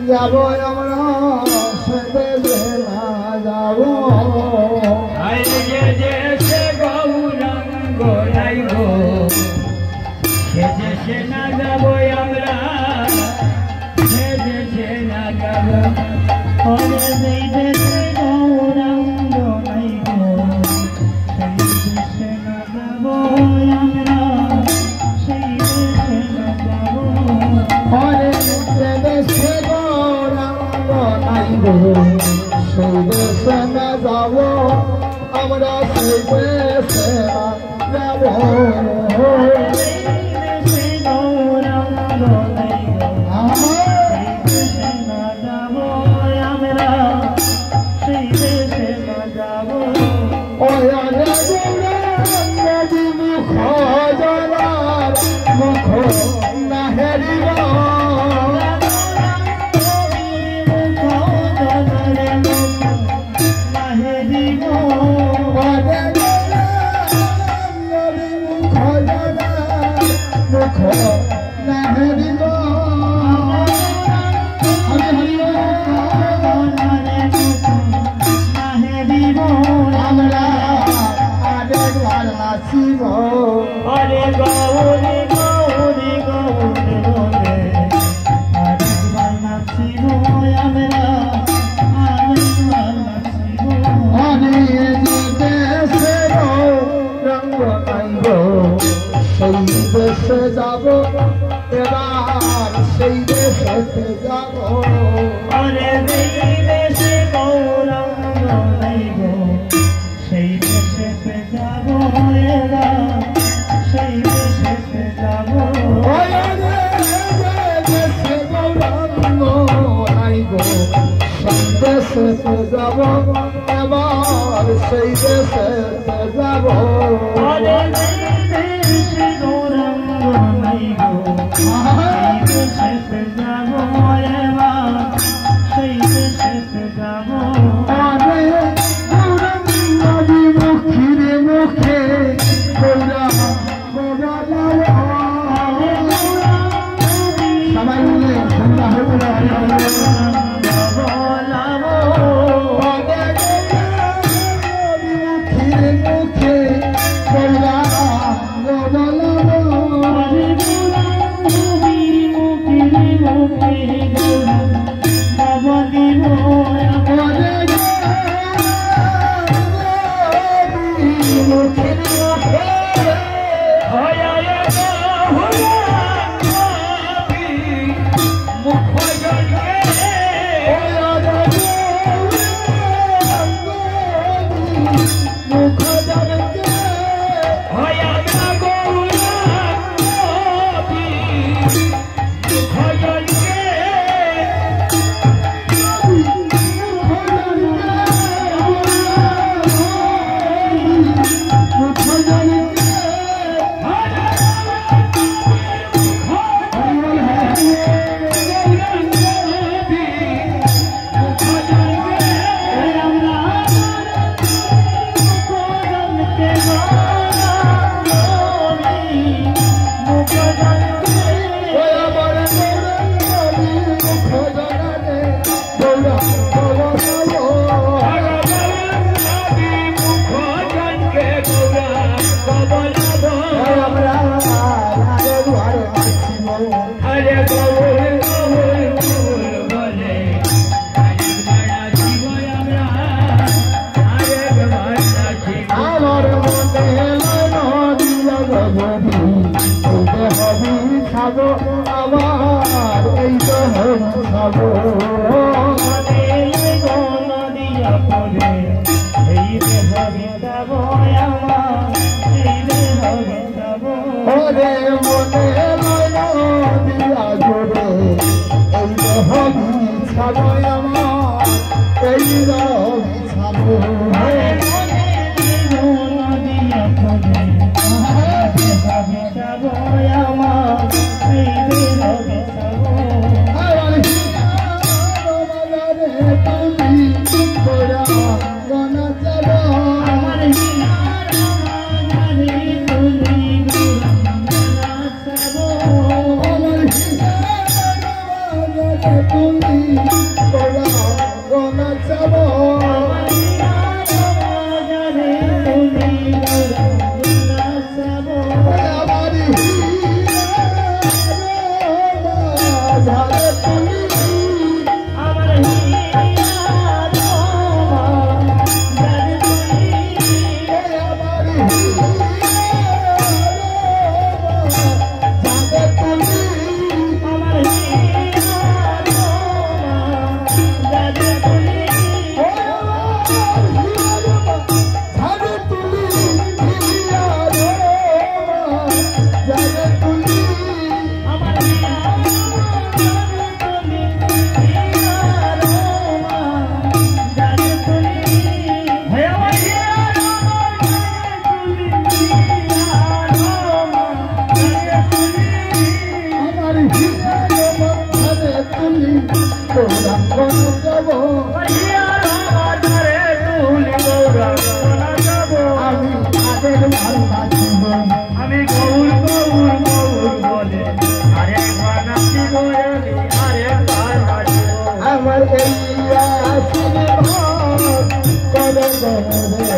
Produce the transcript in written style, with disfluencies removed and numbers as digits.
যাবো আমরা সেদেশে না যাবো দেশে গৌরাঙ্গ নাইব সে দেশে না যাবো আমরা সে দেশে না যাবো সেই দেশে গৌরাঙ্গ নাইব সেই দেশে না যাবো আমরা সেই দেশে না যাবো সেই দেশে না যাবো আমরা সেই দেশে না যাবো মুখ জলার মুখ না হেরিব Hare Gauri Gauri Gauri Gauri Hare Krishna Shivo Amra Hare Krishna Shivo Hare Krishna Rang Aibo সেই দেশে যাব এবার সেই দেশে যাব Hare দেশে গৌরাঙ্গ নাইব সেই দেশে যাব এবার সেই দেশে যাব দেশে গৌরাঙ্গ নাইব সেই দেশে যাব এবার সেই দেশে যাব Hare দেশে গৌরাঙ্গ নাইব সেই দেশে যাব এবার সেই দেশে যাব Hare করে এই দেহ বিতাব আমার এই দেহ বিতাব ওরে মনে মায়া দিয়া জোরে এই দেহ বিছাব আমার এই দেহ বিছাব আমি গৌর গৌর গৌর বলে আরে বানাচ্ছি আমি আরে আমার এই আসির ভাগ করে